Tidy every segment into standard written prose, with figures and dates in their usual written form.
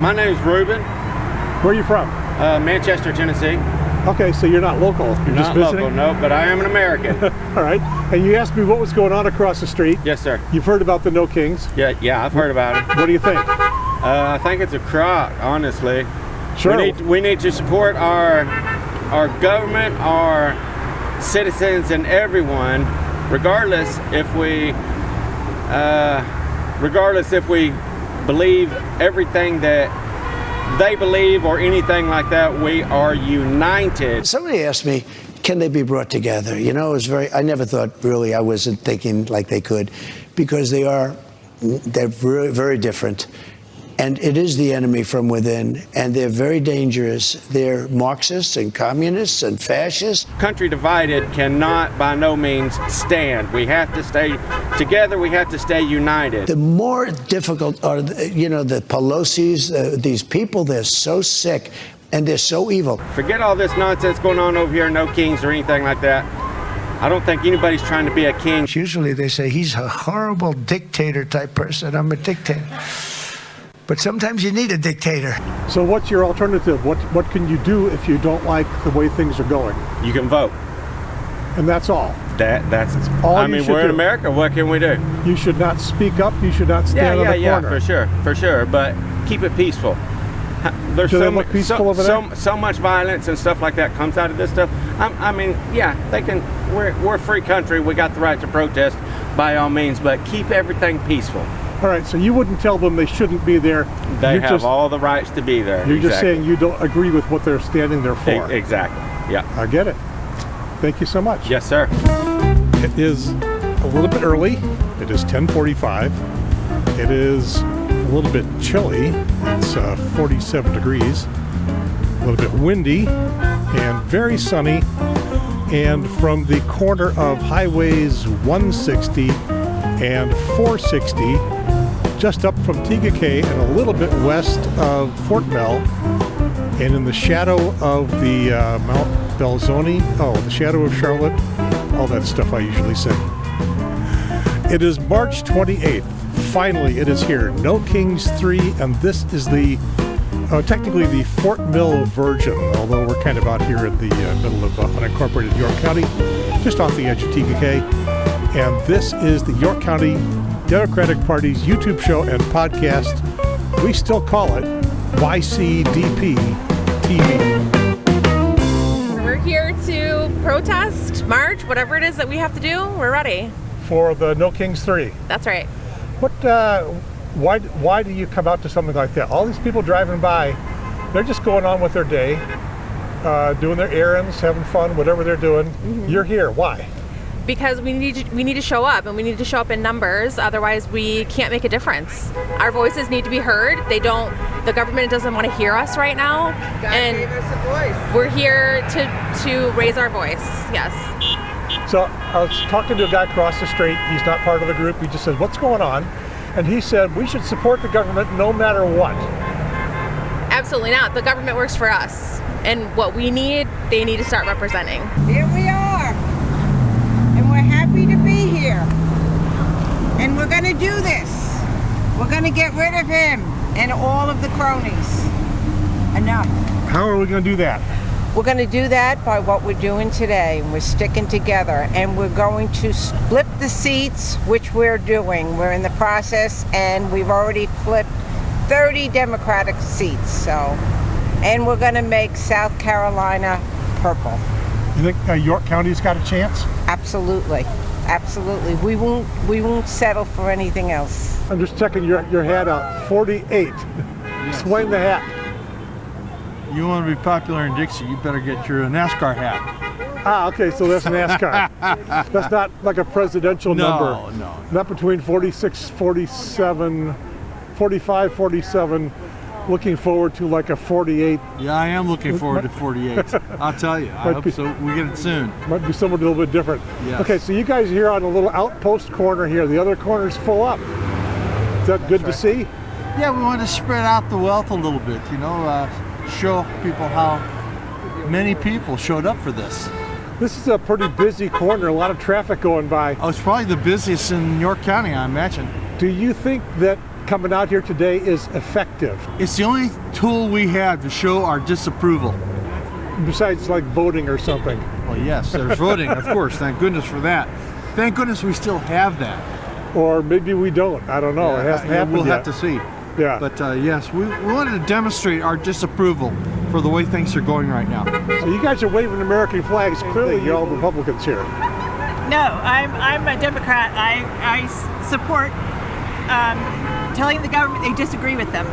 My name's Ruben. Where are you from? Manchester, Tennessee. Okay, so you're not local. You're just Not visiting? local, no, but I am an American. All right. And you asked me what was going on across the street. Yes, sir. You've heard about the No Kings. Yeah, I've heard about it. What do you think? I think it's a crock, honestly. Sure. We need to support our government, our citizens, and everyone, regardless if we believe everything that they believe or anything like that. We are united. Somebody asked me, can they be brought together? You know, I never thought, really, I wasn't thinking like they could, because they're very, very different. And it is the enemy from within, and they're very dangerous. They're Marxists and communists and fascists. Country divided cannot by no means stand. We have to stay together. We have to stay united. The more difficult are, the Pelosi's, these people, they're so sick and they're so evil. Forget all this nonsense going on over here, no kings or anything like that. I don't think anybody's trying to be a king. Usually they say he's a horrible dictator type person. I'm a dictator. But sometimes you need a dictator. So what's your alternative? What can you do if you don't like the way things are going? You can vote. And that's all. That's all. I mean, we're in America. What can we do? You should not speak up. You should not stand on the corner. For sure. But keep it peaceful. There's so much violence and stuff like that comes out of this stuff. I mean, they can. We're a free country. We got the right to protest by all means, but keep everything peaceful. All right, so you wouldn't tell them they shouldn't be there. They have all the rights to be there. You're just saying you don't agree with what they're standing there for. Exactly, yeah. I get it. Thank you so much. Yes, sir. It is a little bit early. It is 10:45. It is a little bit chilly. It's 47 degrees. A little bit windy and very sunny. And from the corner of highways 160 and 460, just up from Cay-Rock and a little bit west of Fort Mill, and in the shadow of the Mount Belzoni, the shadow of Charlotte, all that stuff I usually say. It is March 28th. Finally, it is here. No Kings 3, and this is the technically the Fort Mill version, although we're kind of out here in the middle of unincorporated York County, just off the edge of Cay-Rock. And this is the York County Democratic Party's YouTube show and podcast. We still call it YCDP TV. We're here to protest, march, whatever it is that we have to do, we're ready. For the No Kings 3. That's right. Why do you come out to something like that? All these people driving by, they're just going on with their day, doing their errands, having fun, whatever they're doing. Mm-hmm. You're here. Why? Because we need to show up, and we need to show up in numbers. Otherwise, we can't make a difference. Our voices need to be heard. The government doesn't want to hear us right now, and gave us a voice. We're here to raise our voice. Yes. So I was talking to a guy across the street. He's not part of the group. He just said, "What's going on?" And he said, "We should support the government no matter what." Absolutely not. The government works for us, and what we need, they need to start representing. Here we are. We're happy to be here, and we're going to do this. We're going to get rid of him and all of the cronies. Enough. How are we going to do that? We're going to do that by what we're doing today. We're sticking together, and we're going to split the seats, which we're doing. We're in the process, and we've already flipped 30 Democratic seats. And we're going to make South Carolina purple. You think York County's got a chance? Absolutely. We won't settle for anything else. I'm just checking your hat out. 48. Yes. Explain the hat. You want to be popular in Dixie, you better get your NASCAR hat. Okay, so that's NASCAR. That's not like a presidential number. No. Not between 46, 47, 45, 47. Looking forward to like a 48. Yeah, I am looking forward to 48. I'll tell you. I hope so. We get it soon. Might be somewhere a little bit different. Yes. Okay, so you guys are here on a little outpost corner here. The other corner's full up. Is that good to see? Yeah, we want to spread out the wealth a little bit, show people how many people showed up for this. This is a pretty busy corner, a lot of traffic going by. Oh, it's probably the busiest in York County, I imagine. Do you think that coming out here today is effective? It's the only tool we have to show our disapproval. Besides like voting or something. Well, yes, there's voting, of course. Thank goodness for that. Thank goodness we still have that. Or maybe we don't. I don't know. It hasn't happened we'll yet. have to see. Yeah. But yes, we wanted to demonstrate our disapproval for the way things are going right now. So you guys are waving American flags. Clearly, you're all Republicans here. No, I'm a Democrat. I support telling the government they disagree with them.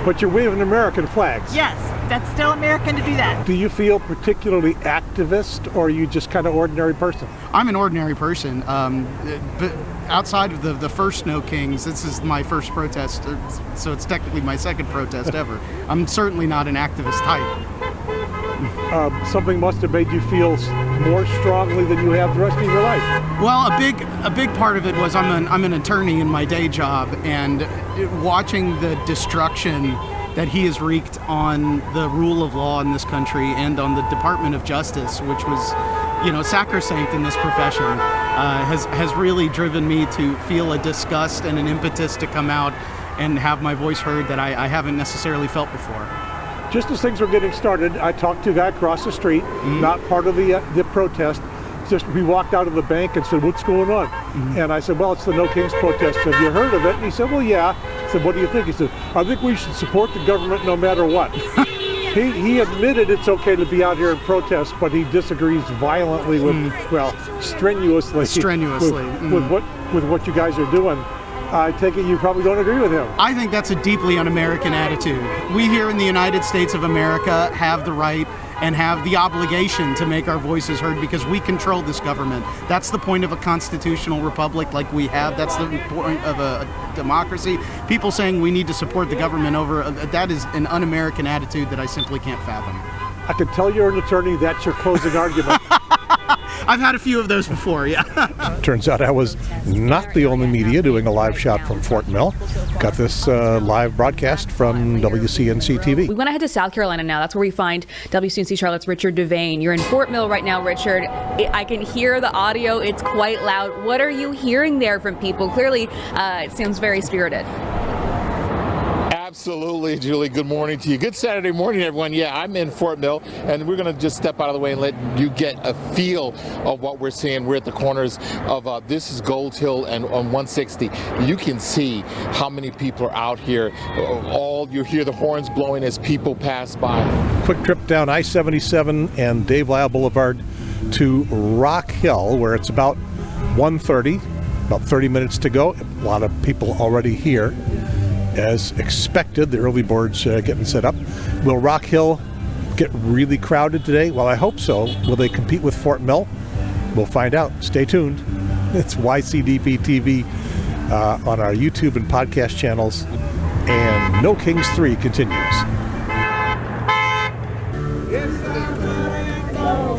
But you're waving American flags. Yes, that's still American to do that. Do you feel particularly activist, or are you just kind of ordinary person? I'm an ordinary person, but outside of the first No Kings, this is my first protest, so it's technically my second protest ever. I'm certainly not an activist type. Something must have made you feel more strongly than you have the rest of your life. Well, a big part of it was I'm an attorney in my day job, and watching the destruction that he has wreaked on the rule of law in this country and on the Department of Justice, which was, sacrosanct in this profession, has really driven me to feel a disgust and an impetus to come out and have my voice heard that I haven't necessarily felt before. Just as things were getting started, I talked to a guy across the street, not part of the protest. Just we walked out of the bank and said, "What's going on?" And I said, "Well, it's the No Kings protest. Have you heard of it?" And he said, "Well, yeah." I said, "What do you think?" He said, "I think we should support the government no matter what." He admitted it's okay to be out here and protest, but he disagrees violently with, strenuously with what you guys are doing. I take it you probably don't agree with him. I think that's a deeply un-American attitude. We here in the United States of America have the right and have the obligation to make our voices heard because we control this government. That's the point of a constitutional republic like we have. That's the point of a democracy. People saying we need to support the government that is an un-American attitude that I simply can't fathom. I can tell you're an attorney, that's your closing argument. I've had a few of those before, yeah. Turns out I was not the only media doing a live shot from Fort Mill. Got this live broadcast from WCNC TV. We went ahead to South Carolina now. That's where we find WCNC Charlotte's Richard Devane. You're in Fort Mill right now, Richard. I can hear the audio. It's quite loud. What are you hearing there from people? Clearly, it seems very spirited. Absolutely, Julie. Good morning to you. Good Saturday morning, everyone. Yeah, I'm in Fort Mill, and we're going to just step out of the way and let you get a feel of what we're seeing. We're at the corners of, this is Gold Hill and on 160. You can see how many people are out here. You hear the horns blowing as people pass by. Quick trip down I-77 and Dave Lyle Blvd to Rock Hill, where it's about 1:30, about 30 minutes to go. A lot of people already here. As expected, the early board's getting set up. Will Rock Hill get really crowded today? Well, I hope so. Will they compete with Fort Mill? We'll find out. Stay tuned. It's YCDP TV on our YouTube and podcast channels. And No Kings 3 continues.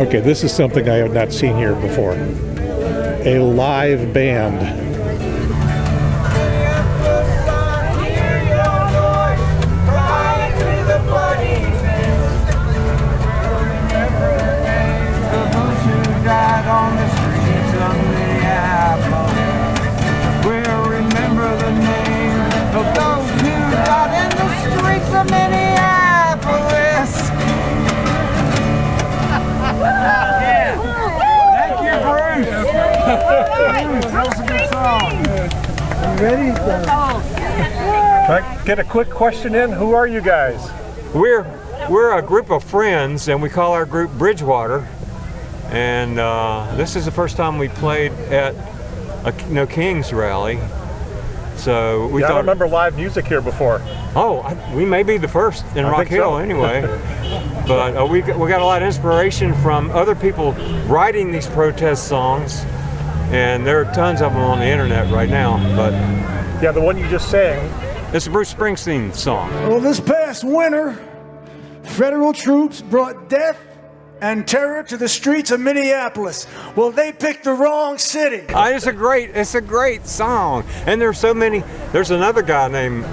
Okay, this is something I have not seen here before. A live band. On the streets of Minneapolis, we'll remember the names of those who died in the streets of Minneapolis. Yeah. Thank you, Bruce. That was a good song. You ready? Can I get a quick question in? Who are you guys? We're a group of friends, and we call our group Bridgewater. And this is the first time we played at a No Kings rally. So we thought, I remember live music here before. We may be the first in Rock Hill anyway. But we got a lot of inspiration from other people writing these protest songs. And there are tons of them on the internet right now. But yeah, the one you just sang. It's a Bruce Springsteen song. Well, this past winter, federal troops brought death and terror to the streets of Minneapolis. Well, they picked the wrong city. It's a great song. And there's so many. There's another guy named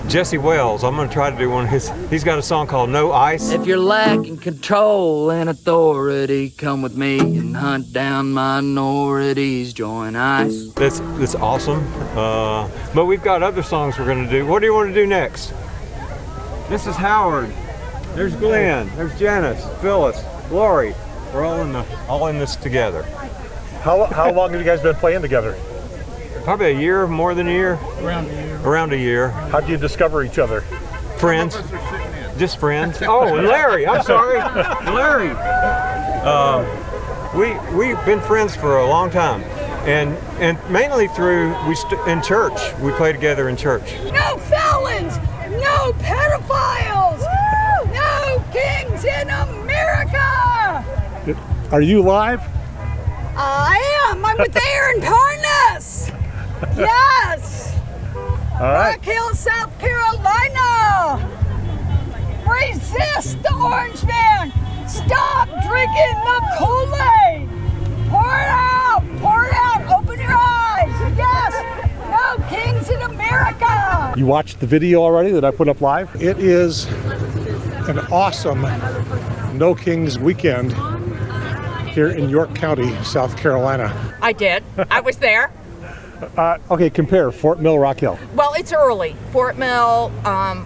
Jesse Wells. I'm going to try to do one of his. He's got a song called No Ice. If you're lacking control and authority, come with me and hunt down minorities. Join ICE. That's awesome. But we've got other songs we're going to do. What do you want to do next? This is Howard. There's Glenn. There's Janice. Phyllis. Lori. We're all in this together. How long have you guys been playing together? Probably a year, more than a year. Around a year. How did you discover each other? Friends. Just friends. Oh, and Larry. I'm sorry. Larry. We've been friends for a long time. And mainly through, in church. We play together in church. No felons! No pedophiles! Woo! No kings in America! Are you live? I am. I'm with Aaron Parnas. Yes. All right. Rock Hill, South Carolina. Resist the orange man. Stop drinking the Kool-Aid. Pour it out. Pour it out. Open your eyes. Yes. No kings in America. You watched the video already that I put up live? It is an awesome No Kings weekend here in York County, South Carolina. I did. I was there. Okay, compare Fort Mill, Rock Hill. Well, it's early. Fort Mill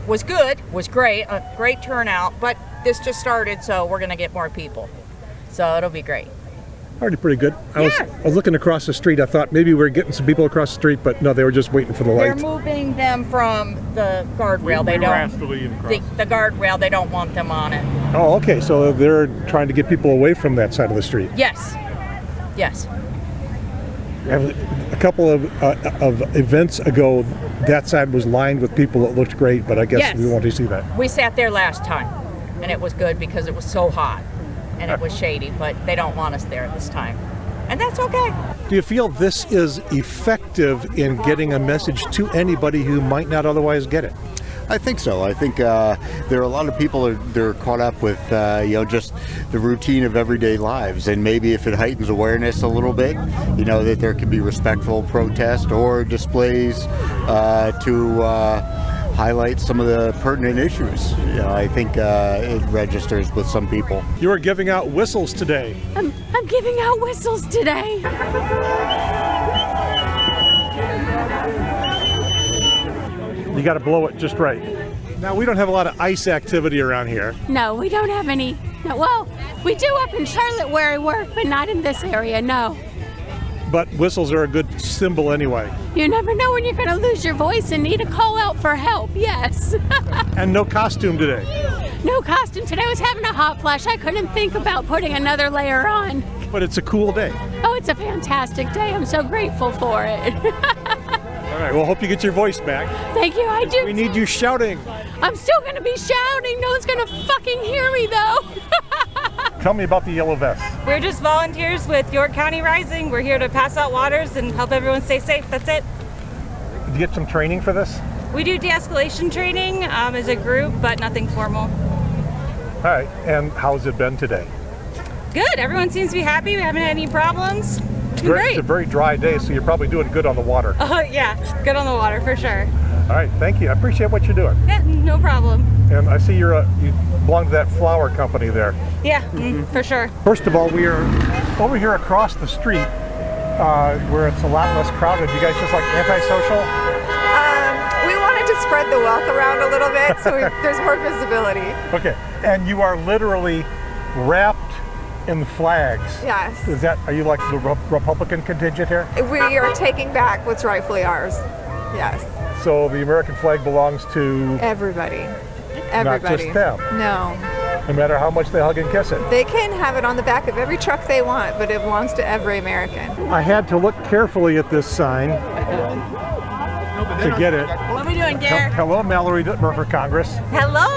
was good, was great, a great turnout, but this just started, so we're going to get more people. So it'll be great. Already pretty good. I was looking across the street. I thought maybe we were getting some people across the street, but no, they were just waiting for the light. They're moving them from the guardrail. They don't. The guardrail. They don't want them on it. Oh, okay. So they're trying to get people away from that side of the street. Yes. Yes. A couple of events ago, that side was lined with people that looked great, but I guess we want to see that. We sat there last time, and it was good because it was so hot. And it was shady, but they don't want us there this time. And that's okay. Do you feel this is effective in getting a message to anybody who might not otherwise get it? I think so. I think there are a lot of people they're caught up with, just the routine of everyday lives. And maybe if it heightens awareness a little bit, that there can be respectful protest or displays to highlight some of the pertinent issues. I think it registers with some people. You are giving out whistles today. I'm giving out whistles today. You got to blow it just right. Now, we don't have a lot of ice activity around here. No, we don't have any. No, well, we do up in Charlotte where I work, but not in this area, no. But whistles are a good symbol anyway. You never know when you're going to lose your voice and need a call out for help, yes. And no costume today. No costume today. I was having a hot flash. I couldn't think about putting another layer on. But it's a cool day. Oh, it's a fantastic day. I'm so grateful for it. All right, well, hope you get your voice back. Thank you, I do. We need you shouting. I'm still going to be shouting. No one's going to fucking hear me, though. Tell me about the yellow vest. We're just volunteers with York County Rising. We're here to pass out waters and help everyone stay safe. That's it. Did you get some training for this? We do de-escalation training as a group, but nothing formal. All right, and how's it been today? Good. Everyone seems to be happy. We haven't had any problems. Great. It's a very dry day, so you're probably doing good on the water. Oh, yeah. Good on the water, for sure. All right, thank you. I appreciate what you're doing. Yeah, no problem. And I see you belong to that flower company there. Yeah, for sure. First of all, we are over here across the street where it's a lot less crowded. You guys just like antisocial? We wanted to spread the wealth around a little bit so there's more visibility. Okay, and you are literally wrapped in flags. Yes. Are you like the Republican contingent here? We are taking back what's rightfully ours. Yes. So the American flag belongs to everybody. Not just them. No. No matter how much they hug and kiss it. They can have it on the back of every truck they want, but it belongs to every American. I had to look carefully at this sign to get it. What are we doing, Gary? Hello, Mallory Dittmer for Congress. Hello.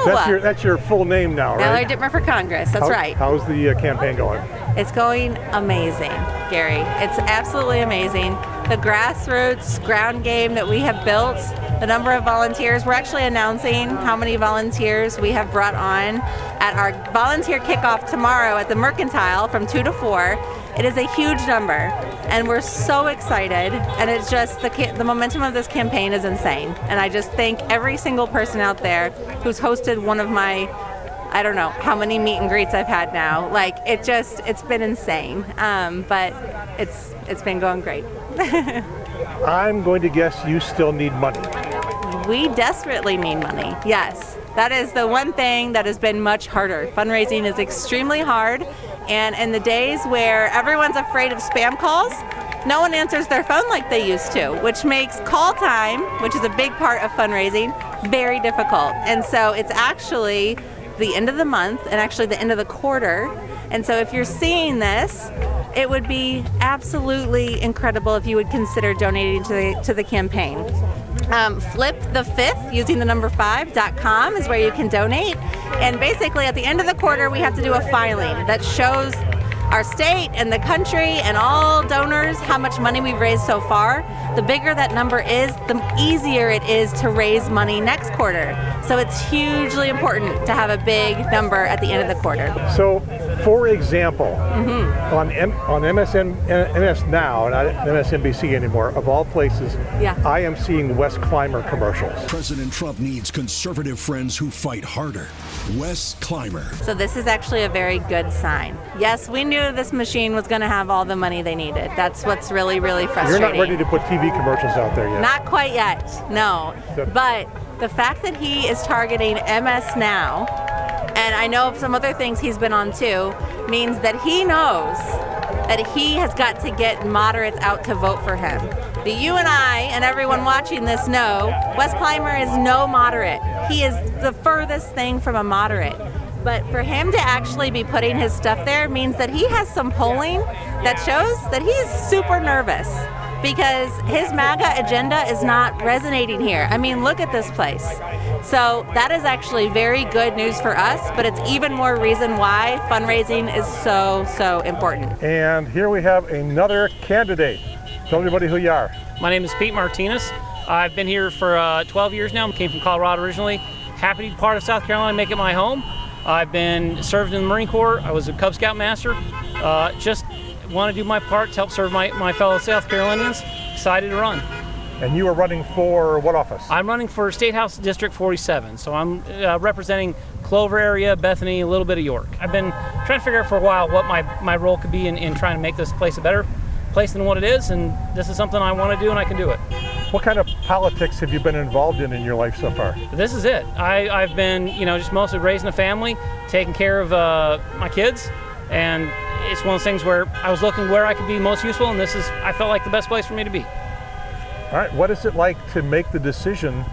That's your full name now, right? Mallory Dittmer for Congress. That's right. How's the campaign going? It's going amazing, Gary. It's absolutely amazing. The grassroots ground game that we have built, the number of volunteers. We're actually announcing how many volunteers we have brought on at our volunteer kickoff tomorrow at the Mercantile from 2 to 4. It is a huge number, and we're so excited, and it's just the momentum of this campaign is insane. And I just thank every single person out there who's hosted one of my, I don't know how many meet and greets I've had now. Like, it's been insane, but it's been going great. I'm going to guess you still need money. We desperately need money, yes. That is the one thing that has been much harder. Fundraising is extremely hard, and in the days where everyone's afraid of spam calls, no one answers their phone like they used to, which makes call time, which is a big part of fundraising, very difficult. And so it's actually the end of the month and actually the end of the quarter. And so if you're seeing this, it would be absolutely incredible if you would consider donating to the campaign. Flip-the-5th using the number 5.com is where you can donate. And basically at the end of the quarter, we have to do a filing that shows our state and the country and all donors how much money we've raised so far. The bigger that number is, the easier it is to raise money next quarter. So it's hugely important to have a big number at the end of the quarter. So, for example, on MS Now, not MSNBC anymore, of all places, I am seeing Wes Clymer commercials. President Trump needs conservative friends who fight harder. Wes Clymer. So this is actually a very good sign. Yes, we knew this machine was going to have all the money they needed. That's what's really, really frustrating. You're not ready to put TV commercials out there yet. Not quite yet, no. But the fact that he is targeting MS Now, and I know of some other things he's been on too, means that he knows that he has got to get moderates out to vote for him. You and I and everyone watching this know Wes Clymer is no moderate. He is the furthest thing from a moderate. But for him to actually be putting his stuff there means that he has some polling that shows that he's super nervous because his MAGA agenda is not resonating here. I mean, look at this place. So that is actually very good news for us, but it's even more reason why fundraising is so, so important. And here we have another candidate. Tell everybody who you are. My name is Pete Martinez. I've been here for 12 years now. I came from Colorado originally. Happy to be part of South Carolina, make it my home. I've been served in the Marine Corps. I was a Cub Scout master. Just want to do my part to help serve my fellow South Carolinians. Excited to run. And you are running for what office? I'm running for State House District 47. So I'm representing Clover area, Bethany, a little bit of York. I've been trying to figure out for a while what my role could be in trying to make this place a better place than what it is, and this is something I want to do and I can do it. What kind of politics have you been involved in your life so far? This is it. I've been, just mostly raising a family, taking care of my kids, and it's one of those things where I was looking where I could be most useful, and I felt like the best place for me to be. All right, what is it like to make the decision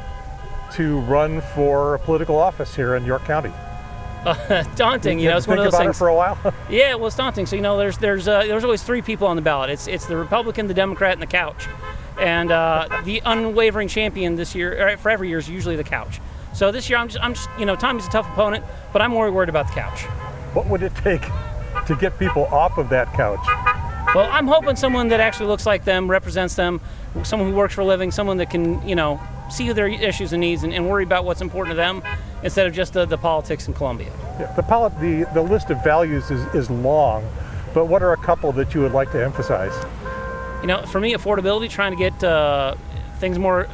to run for a political office here in York County? Daunting, it's one of those things. Think about it for a while. Yeah, well, it's daunting. So there's always three people on the ballot. It's the Republican, the Democrat, and the couch. And the unwavering champion this year, or for every year, is usually the couch. So this year, I'm just Tommy's a tough opponent, but I'm more worried about the couch. What would it take to get people off of that couch? Well, I'm hoping someone that actually looks like them, represents them, someone who works for a living, someone that can, see their issues and needs and worry about what's important to them instead of just the politics in Columbia. Yeah, the list of values is long, but what are a couple that you would like to emphasize? For me, affordability, trying to get things more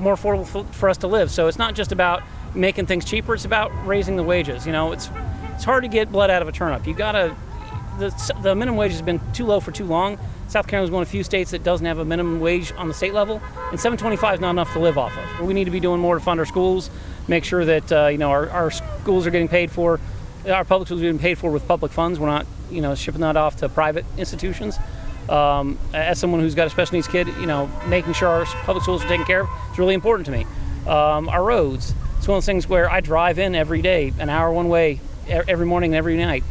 affordable for us to live. So it's not just about making things cheaper, it's about raising the wages. It's hard to get blood out of a turnip. The minimum wage has been too low for too long. South Carolina is one of the few states that doesn't have a minimum wage on the state level, and $7.25 is not enough to live off of. We need to be doing more to fund our schools, make sure that our schools are getting paid for, our public schools are getting paid for with public funds. We're not shipping that off to private institutions. As someone who's got a special needs kid, making sure our public schools are taken care of is really important to me. Our roads, it's one of those things where I drive in every day, an hour one way, every morning and every night.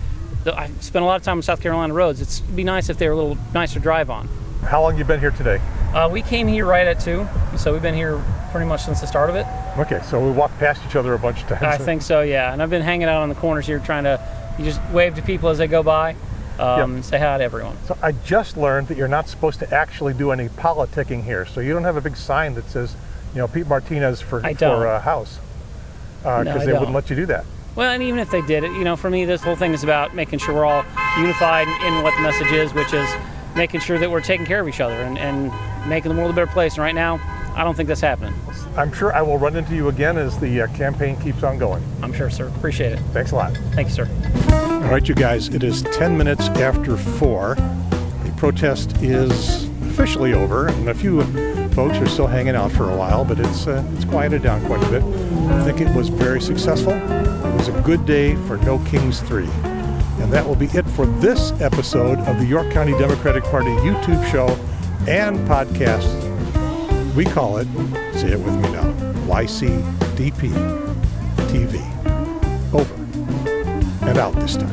I spend a lot of time on South Carolina roads. It'd be nice if they were a little nicer to drive on. How long have you been here today? We came here right at 2, so we've been here pretty much since the start of it. Okay, so we walked past each other a bunch of times. I think so, yeah. And I've been hanging out on the corners here you just wave to people as they go by, say hi to everyone. So I just learned that you're not supposed to actually do any politicking here, so you don't have a big sign that says, Pete Martinez for House, because they wouldn't let you do that. Well, and even if they did it, for me, this whole thing is about making sure we're all unified in what the message is, which is making sure that we're taking care of each other and making the world a better place. And right now, I don't think that's happening. I'm sure I will run into you again as the campaign keeps on going. I'm sure, sir. Appreciate it. Thanks a lot. Thank you, sir. All right, you guys, it is 10 minutes after 4. The protest is officially over, and a few folks are still hanging out for a while, but it's quieted down quite a bit. I think it was very successful. It was a good day for No Kings 3. And that will be it for this episode of the York County Democratic Party YouTube show and podcast. We call it, say it with me now, YCDP TV. Over and out this time.